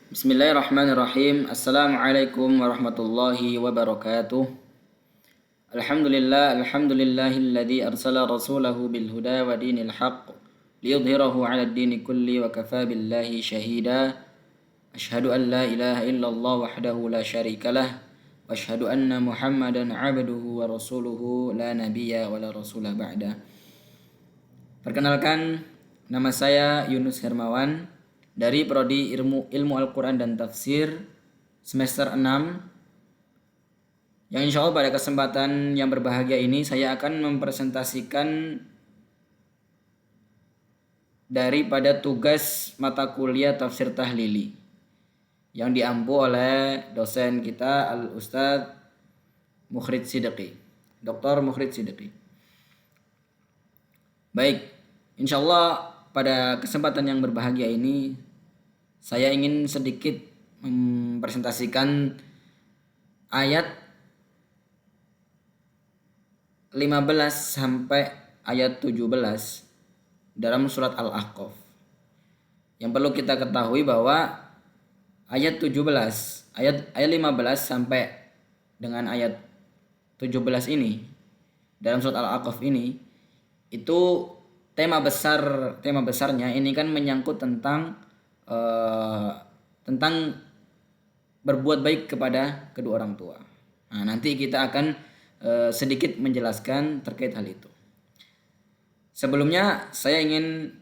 Bismillahirrahmanirrahim. Assalamualaikum warahmatullahi wabarakatuh. Alhamdulillahilladzi arsala rasulahu bil huda wa dinil haqq liyudhhirahu 'alad dini kulli wa kafaa billahi shahida. Asyhadu an la ilaha illallah wahdahu la syarikalah wa asyhadu anna Muhammadan 'abduhu wa rasuluhu la nabiyya wa la rasula ba'da. Perkenalkan, nama saya Yunus Hermawan dari Prodi Ilmu Al-Quran dan Tafsir semester 6, yang insya Allah pada kesempatan yang berbahagia ini saya akan mempresentasikan daripada tugas mata kuliah Tafsir Tahlili yang diampu oleh dosen kita Al-Ustadz Mukhrid Siddiqi, Dr. Mukhrid Siddiqi. Baik, insya Allah pada kesempatan yang berbahagia ini saya ingin sedikit mempresentasikan ayat 15 sampai ayat 17 dalam surat Al-Ahqaf. Yang perlu kita ketahui bahwa ayat 15 sampai dengan ayat 17 ini dalam surat Al-Ahqaf ini itu tema besarnya ini kan menyangkut tentang berbuat baik kepada kedua orang tua. Nah, nanti kita akan sedikit menjelaskan terkait hal itu. Sebelumnya saya ingin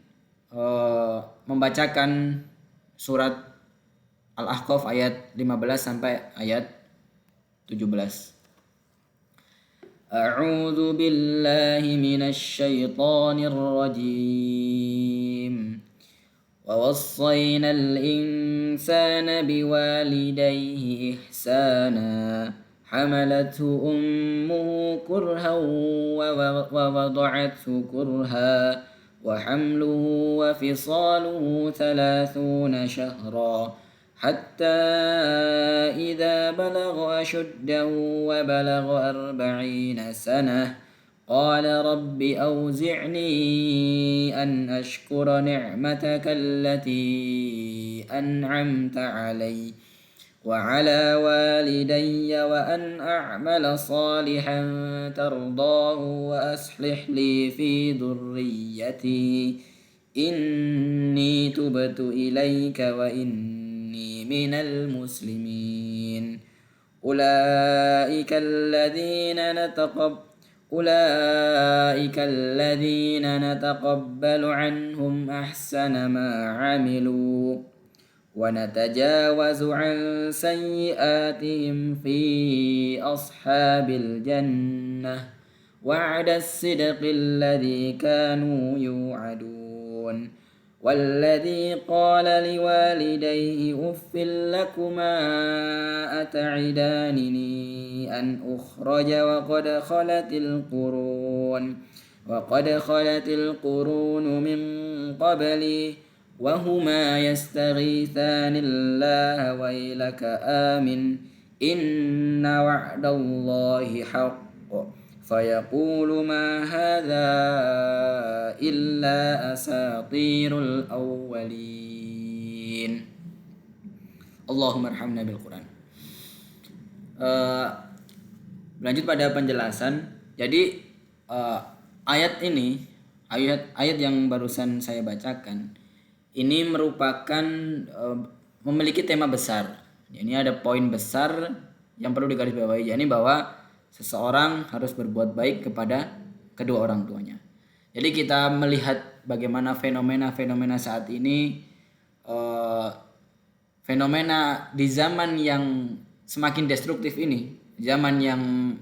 membacakan surat Al-Ahqaf ayat 15 sampai ayat 17. A'udzu billahi minasy syaithanir rajim. ووصينا الإنسان بوالديه إحسانا حملته أمه كرها ووضعته كرها وحمله وفصاله 30 شهرا حتى إذا بلغ أشده وبلغ 40 سنة قال رب أوزعني أن أشكر نعمتك التي أنعمت علي وعلى والدي وأن أعمل صالحا ترضاه وأصلح لي في ذريتي إني تبت إليك وإني من المسلمين أولئك الذين نتقبل عنهم أحسن ما عملوا ونتجاوز عن سيئاتهم في أصحاب الجنة وعد الصدق الذي كانوا يوعدون والذي قال لوالديه أف لكما أتعدانني أن أخرج وقد خلت القرون من قبلي وهما يستغيثان الله ويلك آمن إن وعد الله حق فيقول ما هذا إلا أساطير الأولين اللهم ارحمنا بالقرآن. Lanjut pada penjelasan. Jadi ayat yang barusan saya bacakan ini merupakan memiliki tema besar. Ini ada poin besar yang perlu digarisbawahi, yakni bahwa seseorang harus berbuat baik kepada kedua orang tuanya. Jadi kita melihat bagaimana fenomena saat ini, fenomena di zaman yang semakin destruktif ini, zaman yang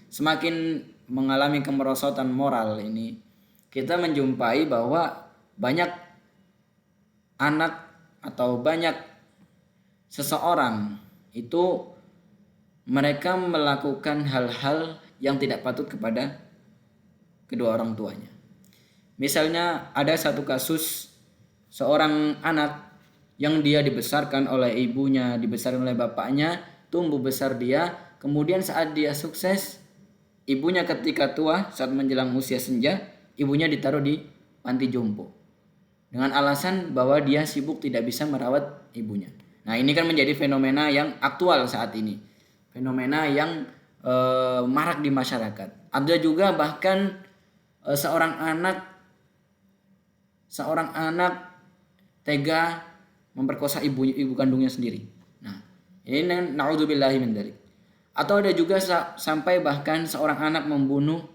semakin mengalami kemerosotan moral ini, kita menjumpai bahwa banyak anak atau banyak seseorang itu mereka melakukan hal-hal yang tidak patut kepada kedua orang tuanya. Misalnya ada satu kasus seorang anak yang dia dibesarkan oleh ibunya, dibesarkan oleh bapaknya, tumbuh besar dia, kemudian saat dia sukses, ibunya ketika tua, saat menjelang usia senja, ibunya ditaruh di panti jompo. dengan alasan bahwa dia sibuk tidak bisa merawat ibunya. Nah, ini kan menjadi fenomena yang aktual saat ini. Fenomena yang marak di masyarakat. Ada juga bahkan seorang anak tega memperkosa ibu kandungnya sendiri. Nah, ini naudzubillahi min dzalik. Atau ada juga sampai bahkan seorang anak membunuh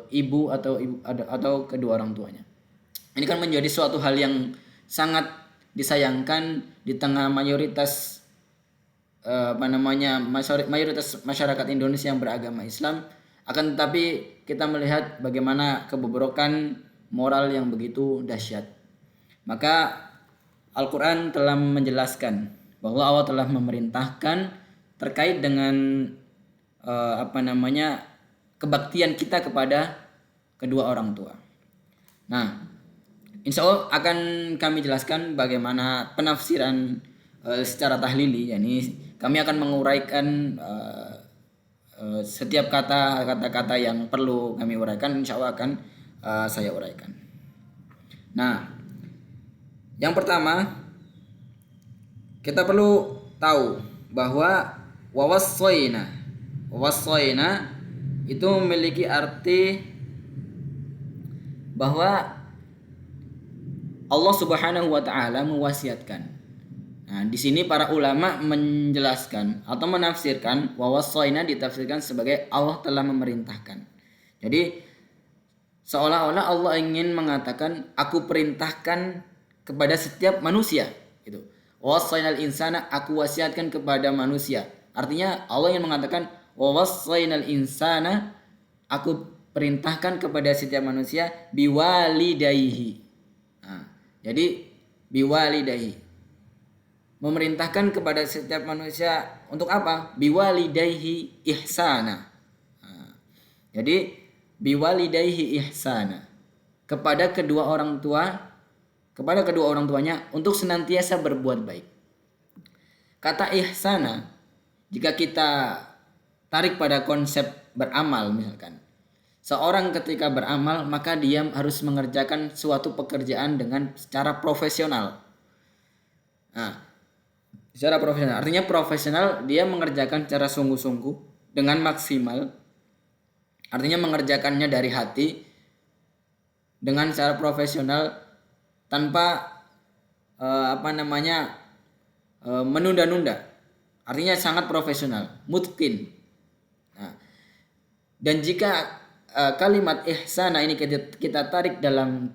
ibu atau kedua orang tuanya. Ini kan menjadi suatu hal yang sangat disayangkan di tengah mayoritas mayoritas masyarakat Indonesia yang beragama Islam. Akan tetapi kita melihat bagaimana kebobrokan moral yang begitu dahsyat. Maka Al-Quran telah menjelaskan bahwa Allah telah memerintahkan terkait dengan kebaktian kita kepada kedua orang tua. Nah, insya Allah akan kami jelaskan bagaimana penafsiran secara tahlili, yakni kami akan menguraikan setiap kata-kata yang perlu kami uraikan, insya Allah akan saya uraikan. Nah, yang pertama kita perlu tahu bahwa wawassoina itu memiliki arti bahwa Allah Subhanahu wa taala mewasiatkan. Nah, di sini para ulama menjelaskan atau menafsirkan wawassoina ditafsirkan sebagai Allah telah memerintahkan. Jadi seolah-olah Allah ingin mengatakan aku perintahkan kepada setiap manusia gitu. Wassainal insana, aku wasiatkan kepada manusia. Artinya Allah ingin mengatakan wassainal insana, aku perintahkan kepada setiap manusia biwalidayhi. Nah, jadi biwalidayhi memerintahkan kepada setiap manusia untuk apa? Biwalidayhi ihsana. Nah, jadi biwalidayhi ihsana, kepada kedua orang tuanya untuk senantiasa berbuat baik. Kata ihsana jika kita tarik pada konsep beramal, misalkan seorang ketika beramal maka dia harus mengerjakan suatu pekerjaan dengan secara profesional. Nah, secara profesional artinya profesional, dia mengerjakan secara sungguh-sungguh dengan maksimal, artinya mengerjakannya dari hati dengan secara profesional tanpa menunda-nunda, artinya sangat profesional, mutqin. Nah, dan jika kalimat ihsana ini kita tarik dalam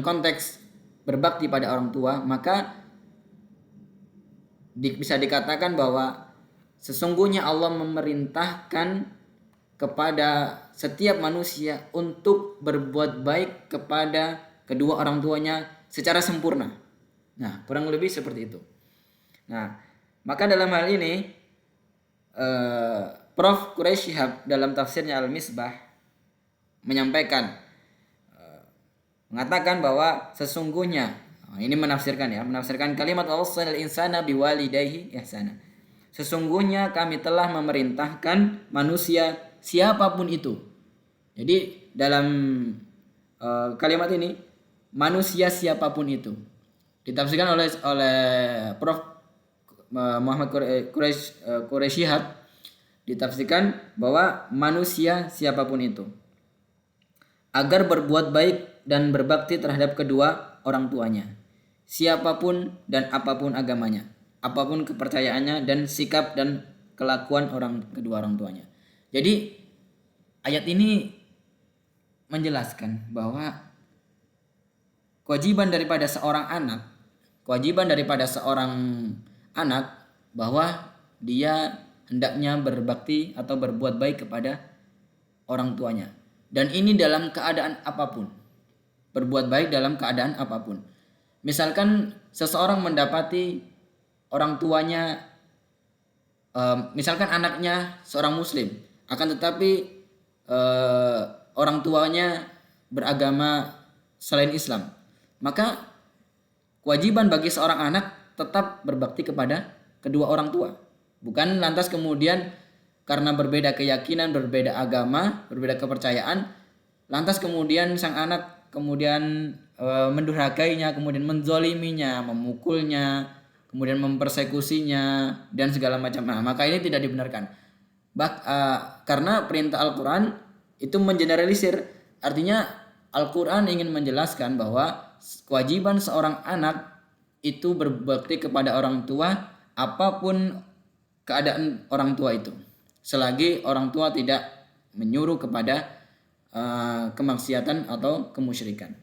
konteks berbakti pada orang tua, maka bisa dikatakan bahwa sesungguhnya Allah memerintahkan kepada setiap manusia untuk berbuat baik kepada kedua orang tuanya secara sempurna. Nah, kurang lebih seperti itu. Nah, maka dalam hal ini Prof. Quraisy Shihab dalam tafsirnya Al-Misbah menyampaikan, mengatakan bahwa sesungguhnya, ini menafsirkan kalimat wassainal insana biwalidayhi ihsana. Sesungguhnya kami telah memerintahkan manusia siapapun itu. Jadi dalam kalimat ini manusia siapapun itu ditafsirkan oleh Prof. Muhammad Quraisy Shihab, ditafsirkan bahwa manusia siapapun itu agar berbuat baik dan berbakti terhadap kedua orang tuanya, siapapun dan apapun agamanya, apapun kepercayaannya dan sikap dan kelakuan kedua orang tuanya. Jadi ayat ini menjelaskan bahwa kewajiban daripada seorang anak bahwa dia hendaknya berbakti atau berbuat baik kepada orang tuanya, dan ini dalam keadaan apapun. Berbuat baik dalam keadaan apapun. Misalkan seseorang mendapati orang tuanya, misalkan anaknya seorang muslim, akan tetapi orang tuanya beragama selain Islam, maka kewajiban bagi seorang anak tetap berbakti kepada kedua orang tua. Bukan lantas kemudian karena berbeda keyakinan, berbeda agama, berbeda kepercayaan, lantas kemudian sang anak kemudian mendurhakainya, kemudian menzoliminya, memukulnya, kemudian mempersekusinya dan segala macam. Nah, maka ini tidak dibenarkan. Karena perintah Al-Quran itu mengeneralisir, artinya Al-Quran ingin menjelaskan bahwa kewajiban seorang anak itu berbakti kepada orang tua apapun keadaan orang tua itu, selagi orang tua tidak menyuruh kepada kemaksiatan atau kemusyrikan.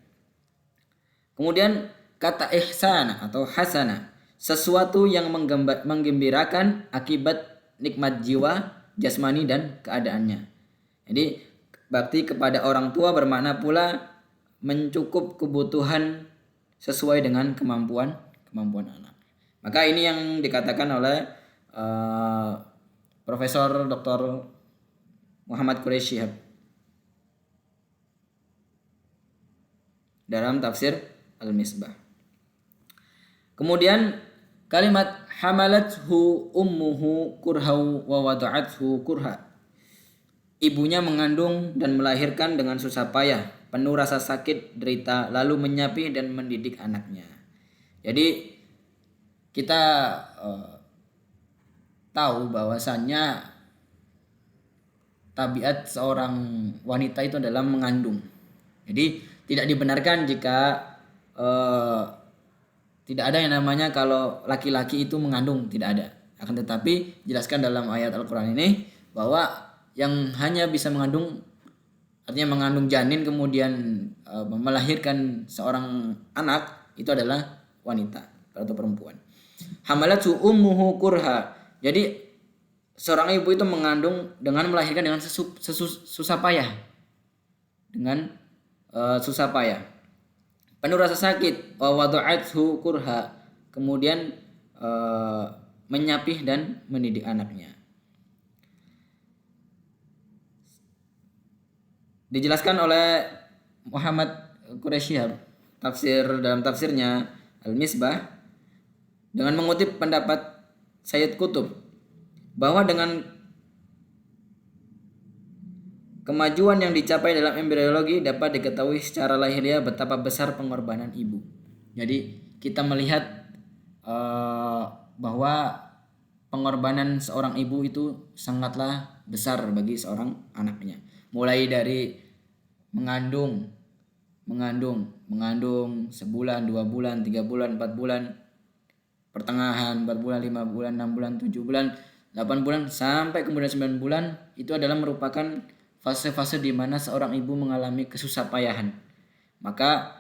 Kemudian kata ihsan atau hasana, sesuatu yang menggembirakan akibat nikmat jiwa, jasmani dan keadaannya. Jadi bakti kepada orang tua bermakna pula mencukup kebutuhan sesuai dengan kemampuan anak. Maka ini yang dikatakan oleh Profesor Dr. Muhammad Quraisy Shihab dalam tafsir Al-Misbah. Kemudian kalimat hamalathu ummuhu kurhau wa wada'athu kurha. Ibunya mengandung dan melahirkan dengan susah payah, penuh rasa sakit, derita, lalu menyapi dan mendidik anaknya. Jadi kita tahu bahwasannya tabiat seorang wanita itu adalah mengandung. Jadi tidak dibenarkan jika tidak ada yang namanya kalau laki-laki itu mengandung, tidak ada. Akan tetapi jelaskan dalam ayat Al-Quran ini bahwa yang hanya bisa mengandung, artinya mengandung janin kemudian melahirkan seorang anak, itu adalah wanita atau perempuan. Hamalatu ummuhu kurha. Jadi seorang ibu itu mengandung dengan melahirkan dengan susah payah. Dengan susah payah. Penuh rasa sakit, wa wada'athu kurha. Kemudian menyapih dan mendidik anaknya. Dijelaskan oleh Muhammad Quraisy Shihab dalam tafsirnya Al-Misbah dengan mengutip pendapat Sayyid Qutb bahwa dengan kemajuan yang dicapai dalam embriologi dapat diketahui secara lahiriah betapa besar pengorbanan ibu. Jadi kita melihat bahwa pengorbanan seorang ibu itu sangatlah besar bagi seorang anaknya. Mulai dari mengandung sebulan, 2 bulan, 3 bulan, 4 bulan, pertengahan 4 bulan, 5 bulan, 6 bulan, 7 bulan, 8 bulan sampai kemudian 9 bulan, itu adalah merupakan fase-fase di mana seorang ibu mengalami kesusahpayahan. Maka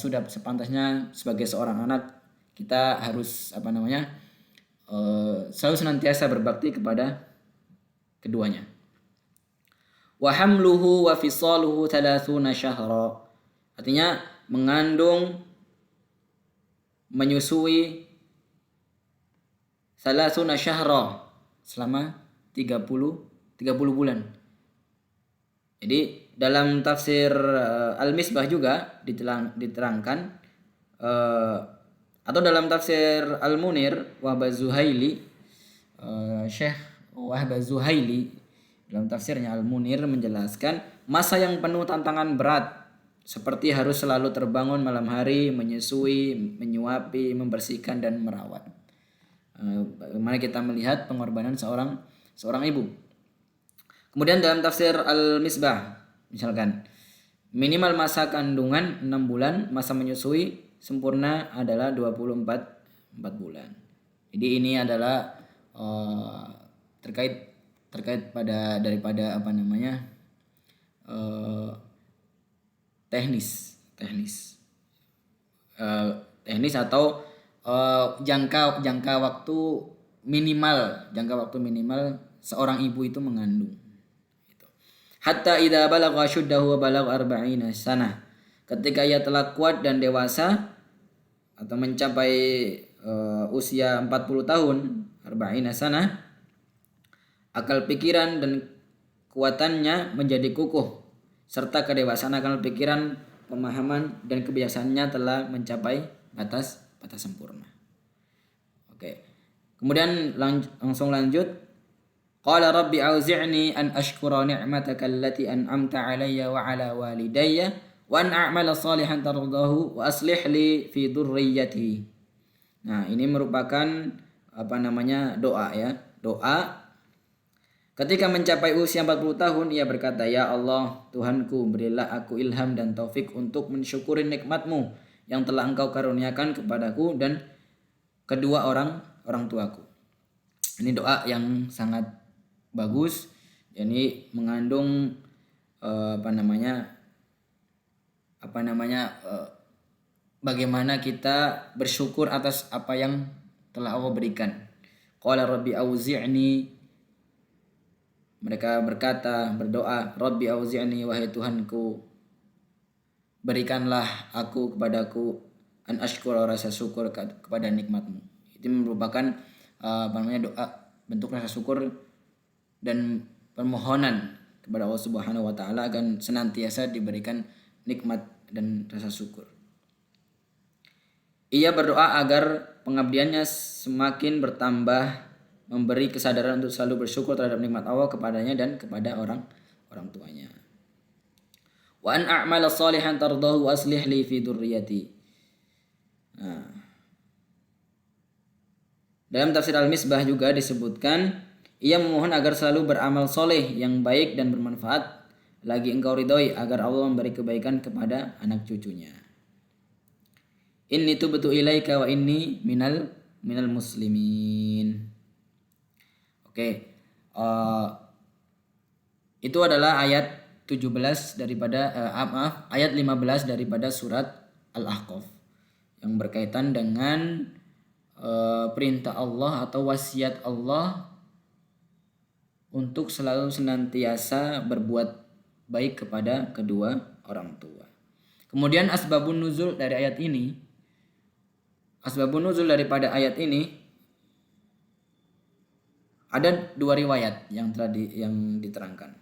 sudah sepantasnya sebagai seorang anak kita harus selalu senantiasa berbakti kepada keduanya. Wa hamluhu wa fisaluhu 30 syahra. Artinya mengandung, menyusui 30 syahra selama 30 bulan. Jadi dalam tafsir Al-Misbah juga diterangkan atau dalam tafsir Al-Munir Wahbah Zuhaili, Syekh Wahbah Zuhaili dalam tafsirnya Al-Munir menjelaskan masa yang penuh tantangan berat seperti harus selalu terbangun malam hari, menyusui, menyuapi, membersihkan dan merawat. Bagaimana kita melihat pengorbanan seorang ibu. Kemudian dalam tafsir Al-Misbah misalkan minimal masa kandungan 6 bulan, masa menyusui sempurna adalah 24 bulan. Jadi ini adalah terkait daripada teknis atau jangka waktu minimal seorang ibu itu mengandung. Hatta idza balagha shuddahu wa balagha 40 sanah. Ketika ia telah kuat dan dewasa atau mencapai usia 40 tahun, 40 sanah, akal pikiran dan kuatannya menjadi kukuh serta kedewasaan akal pikiran, pemahaman dan kebiasaannya telah mencapai batas sempurna. Oke. Kemudian langsung lanjut. Qala rabbi auzi'ni an ashkura ni'mataka allati an'amta 'alayya wa 'ala walidayya wa an a'mala salihan tardahu wa aslih li fi dzurriyyati. Nah, ini merupakan doa ya. Doa ketika mencapai usia 40 tahun ia berkata, "Ya Allah, Tuhanku, berilah aku ilham dan taufik untuk mensyukuri nikmat-Mu yang telah Engkau karuniakan kepadaku dan kedua orang tuaku." Ini doa yang sangat bagus. Ini mengandung bagaimana kita bersyukur atas apa yang telah Allah berikan. Qala rabbi auzi'ni, mereka berdoa, Rabbi auzi'ni, wahai Tuhanku, berikanlah kepadaku an ashkura, rasa syukur kepada nikmat-Mu. Itu merupakan doa bentuk rasa syukur dan permohonan kepada Allah Subhanahu wa taala agar senantiasa diberikan nikmat dan rasa syukur. Ia berdoa agar pengabdiannya semakin bertambah, memberi kesadaran untuk selalu bersyukur terhadap nikmat Allah kepadanya dan kepada orang tuanya. Wa an a'mala salihan tardahu wa aslih li fi dzurriyyati. Nah, dalam tafsir Al-Misbah juga disebutkan, ia memohon agar selalu beramal soleh yang baik dan bermanfaat, lagi Engkau ridhoi agar Allah memberi kebaikan kepada anak cucunya. Inni tubtu ilaika wa inni minal muslimin. Oke. Itu adalah ayat 17 daripada ayat 15 daripada surat Al-Ahqaf yang berkaitan dengan perintah Allah atau wasiat Allah untuk selalu senantiasa berbuat baik kepada kedua orang tua. Kemudian asbabun nuzul daripada ayat ini ada dua riwayat yang diterangkan.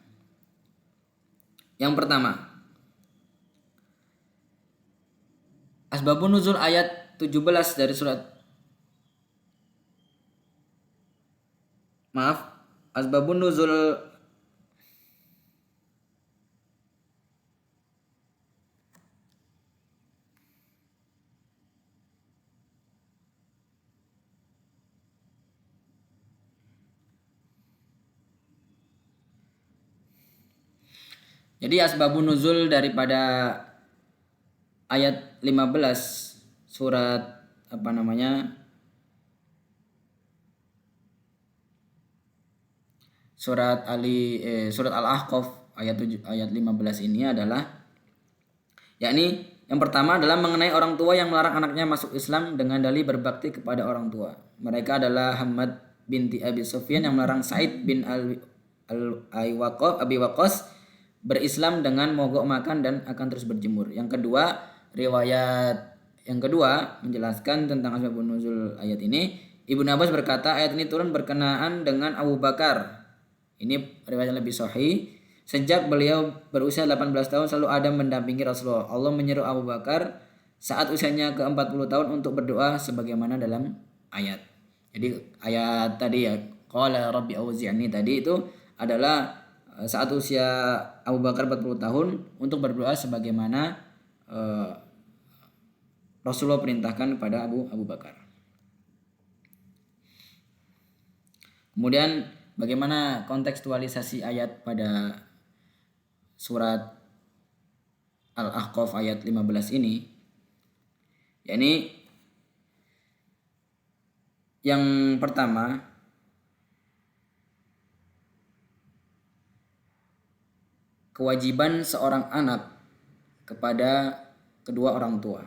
Yang pertama, asbabun nuzul ayat 17 dari asbabun nuzul Jadi asbabun nuzul daripada ayat 15 surat surat Al-Ahqaf ayat 15 ini adalah, yakni yang pertama adalah mengenai orang tua yang melarang anaknya masuk Islam dengan dalih berbakti kepada orang tua. Mereka adalah Hamad binti Abi Sufyan yang melarang Sa'id bin Abi Waqqas berislam dengan mogok makan dan akan terus berjemur. Yang kedua, riwayat yang kedua menjelaskan tentang asbabun nuzul ayat ini. Ibnu Abbas berkata, ayat ini turun berkenaan dengan Abu Bakar. Ini riwayat yang lebih sahih. Sejak beliau berusia 18 tahun selalu ada mendampingi Rasulullah. Allah menyeru Abu Bakar saat usianya ke-40 tahun untuk berdoa sebagaimana dalam ayat. Jadi ayat tadi ya, qala rabbi auzi'ni tadi itu adalah saat usia Abu Bakar 40 tahun untuk berdoa sebagaimana Rasulullah perintahkan kepada Abu Bakar. Kemudian bagaimana kontekstualisasi ayat pada surat Al-Ahqaf ayat 15 ini? Yakni yang pertama, kewajiban seorang anak kepada kedua orang tua.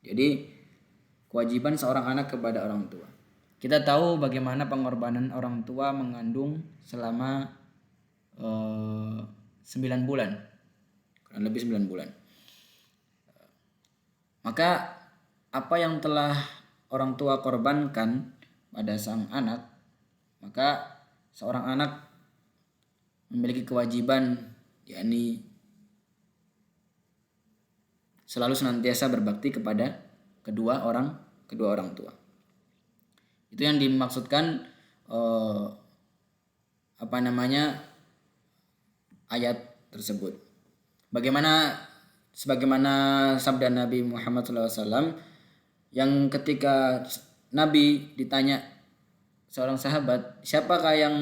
Jadi kewajiban seorang anak kepada orang tua. Kita tahu bagaimana pengorbanan orang tua mengandung selama 9 bulan. Kurang lebih 9 bulan. Maka apa yang telah orang tua korbankan pada sang anak, maka seorang anak memiliki kewajiban, yakni selalu senantiasa berbakti kepada kedua orang tua. Itu yang dimaksudkan ayat tersebut. Bagaimana sebagaimana sabda Nabi Muhammad SAW yang ketika Nabi ditanya seorang sahabat, siapakah yang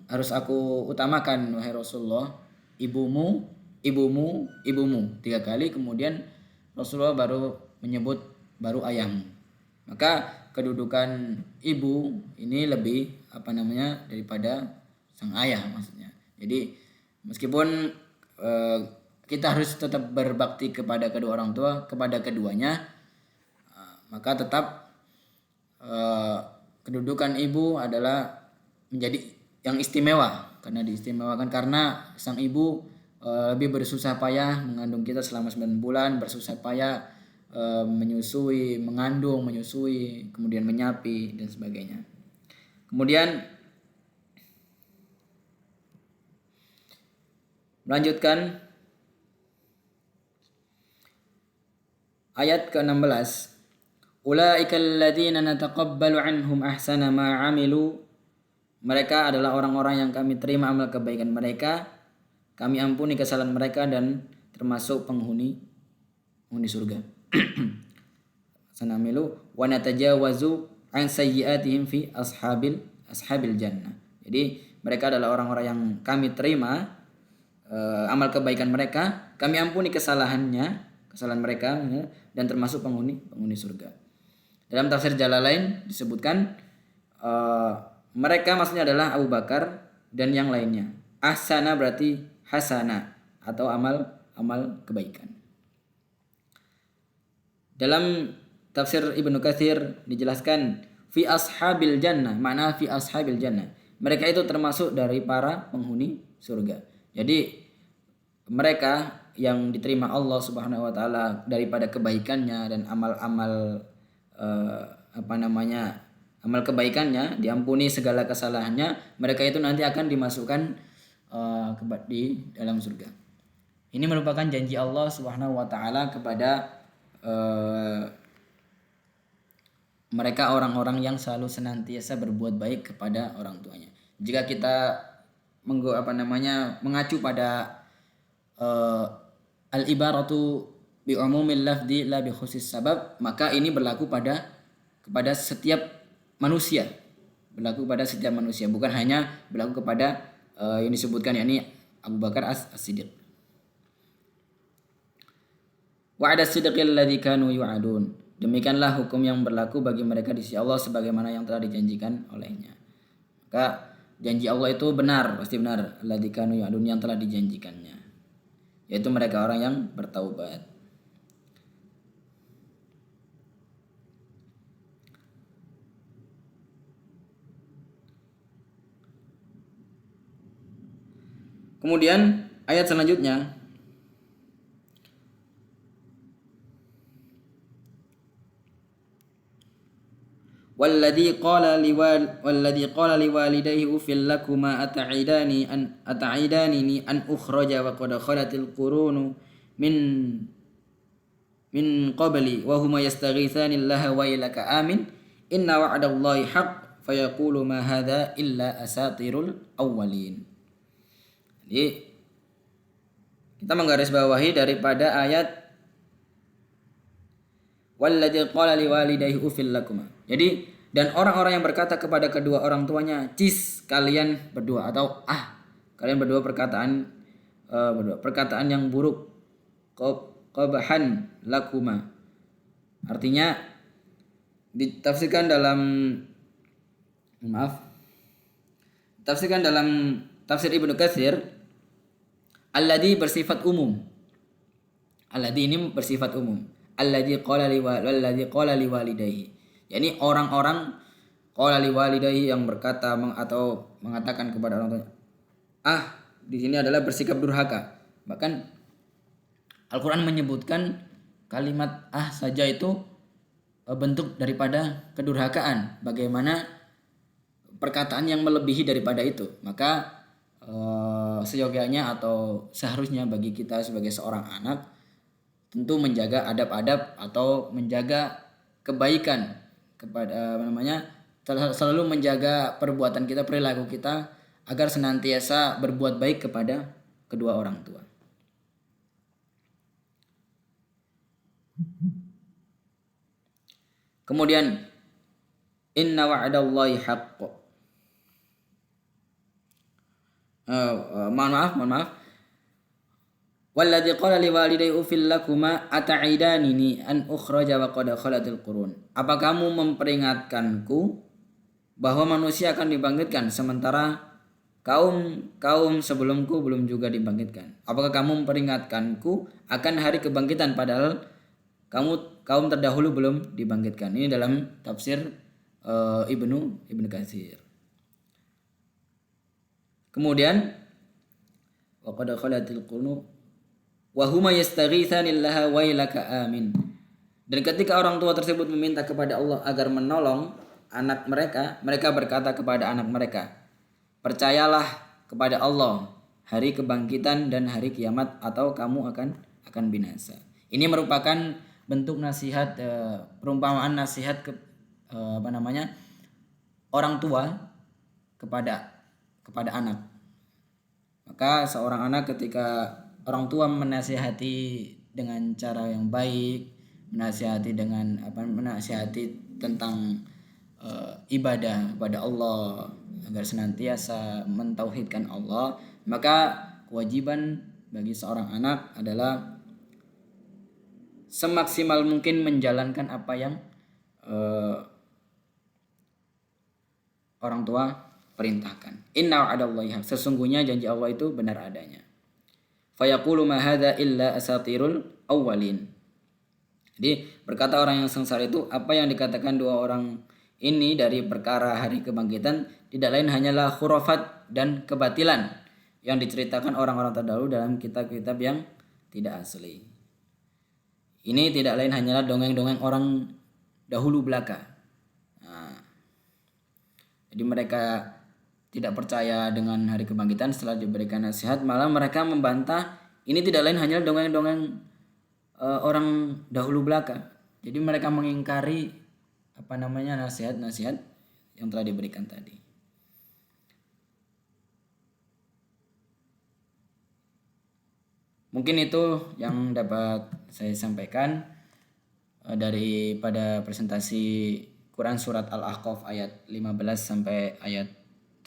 harus aku utamakan wahai Rasulullah? Ibumu, ibumu, ibumu. 3 kali, kemudian Rasulullah baru menyebut baru ayahmu. Maka kedudukan ibu ini lebih daripada sang ayah maksudnya. Jadi meskipun kita harus tetap berbakti kepada kedua orang tua, kepada keduanya, maka tetap kedudukan ibu adalah menjadi yang istimewa, karena diistimewakan karena sang ibu lebih bersusah payah mengandung kita selama 9 bulan, bersusah payah menyusui, mengandung, menyusui, kemudian menyapi dan sebagainya. Kemudian melanjutkan ayat ke-16. Ulaikal ladzina nataqabbalu anhum ahsana ma 'amilu. Mereka adalah orang-orang yang kami terima amal kebaikan mereka, kami ampuni kesalahan mereka dan termasuk penghuni surga. Sanamilu wa natajawazu an sayyi'atihim fi ashabil jannah. Jadi mereka adalah orang-orang yang kami terima amal kebaikan mereka, kami ampuni kesalahan mereka dan termasuk penghuni surga. Dalam tafsir Jalalain disebutkan mereka maksudnya adalah Abu Bakar dan yang lainnya. Ahsana berarti hasana atau amal kebaikan. Dalam tafsir Ibnu Katsir dijelaskan fi ashabil jannah, makna fi ashabil jannah. Mereka itu termasuk dari para penghuni surga. Jadi mereka yang diterima Allah Subhanahu wa taala daripada kebaikannya dan amal-amal amal kebaikannya, diampuni segala kesalahannya, mereka itu nanti akan dimasukkan di dalam surga. Ini merupakan janji Allah Subhanahu wa taala kepada mereka orang-orang yang selalu senantiasa berbuat baik kepada orang tuanya. Jika kita mengacu pada al-ibaratu bi umumil lafzi la bi khusus sabab, maka ini berlaku kepada setiap manusia. Bukan hanya berlaku kepada yang disebutkan yakni Abu Bakar As-Siddiq. Wa'ada sidqil ladzi kanu yu'adun. Demikianlah hukum yang berlaku bagi mereka di sisi Allah sebagaimana yang telah dijanjikan olehnya. Maka janji Allah itu benar, pasti benar. Alladzi kanu yu'adun, yang telah dijanjikannya, yaitu mereka orang yang bertaubat. Kemudian ayat selanjutnya, walladzi qala liwalidayhi uffil lakuma ata'idani an ukhraja wa qad khalatil qurunu min qabli wa huma yastaghithani allaha wa ilaka amin inna wa'dallahi haqq fayaqulu ma hadza illa asatirul awwalin. Jadi kita menggarisbawahi daripada ayat walladzi qala liwalidayhi uffil lakuma. Jadi dan orang-orang yang berkata kepada kedua orang tuanya, cis kalian berdua, atau kalian berdua perkataan yang buruk, qabahan lakuma. Artinya ditafsirkan dalam tafsir Ibnu Katsir, alladzi bersifat umum. Alladzi ini bersifat umum. Alladzi qala liwalidayhi. yakni orang-orang qala liwalidayhi yang berkata atau mengatakan kepada orang tuanya, di sini adalah bersikap durhaka. Bahkan Al-Qur'an menyebutkan kalimat saja itu bentuk daripada kedurhakaan. Bagaimana perkataan yang melebihi daripada itu. Maka seyogyanya atau seharusnya bagi kita sebagai seorang anak tentu menjaga adab-adab atau menjaga kebaikan kepada selalu menjaga perbuatan kita, perilaku kita agar senantiasa berbuat baik kepada kedua orang tua. Kemudian inna wa'dallahi haqq. Mohon maaf. Walladzi qala liwalidayhi uffil lakuma ata'idanini an ukhraja wa qad khalatil qurun. Apa kamu memperingatkanku bahwa manusia akan dibangkitkan sementara kaum sebelumku belum juga dibangkitkan? Apakah kamu memperingatkanku akan hari kebangkitan padahal kaum terdahulu belum dibangkitkan? Ini dalam tafsir Ibnu Katsir. Kemudian wa qad khalatil qurun wa huma yastaghitsanillaha wailaka amin. Dan ketika orang tua tersebut meminta kepada Allah agar menolong anak mereka, mereka berkata kepada anak mereka, percayalah kepada Allah hari kebangkitan dan hari kiamat atau kamu akan binasa. Ini merupakan bentuk nasihat, perumpamaan nasihat orang tua kepada anak. Maka seorang anak ketika orang tua menasihati dengan cara yang baik, menasihati tentang ibadah kepada Allah agar senantiasa mentauhidkan Allah, maka kewajiban bagi seorang anak adalah semaksimal mungkin menjalankan apa yang orang tua perintahkan. Inna wa'dallahi haq. Sesungguhnya janji Allah itu benar adanya. Fayaqulu ma hadza illa asatirul awwalin. Jadi berkata orang yang sengsara itu, apa yang dikatakan dua orang ini dari perkara hari kebangkitan tidak lain hanyalah khurafat dan kebatilan yang diceritakan orang-orang terdahulu dalam kitab-kitab yang tidak asli. Ini tidak lain hanyalah dongeng-dongeng orang dahulu belaka. Jadi mereka tidak percaya dengan hari kebangkitan setelah diberikan nasihat, malah mereka membantah ini tidak lain hanya dongeng-dongeng orang dahulu belaka. Jadi mereka mengingkari nasihat-nasihat yang telah diberikan tadi. Mungkin itu yang dapat saya sampaikan daripada presentasi Quran surat Al-Ahqaf ayat 15 sampai ayat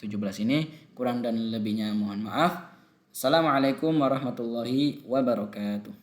17 ini. Kurang dan lebihnya mohon maaf. Assalamualaikum warahmatullahi wabarakatuh.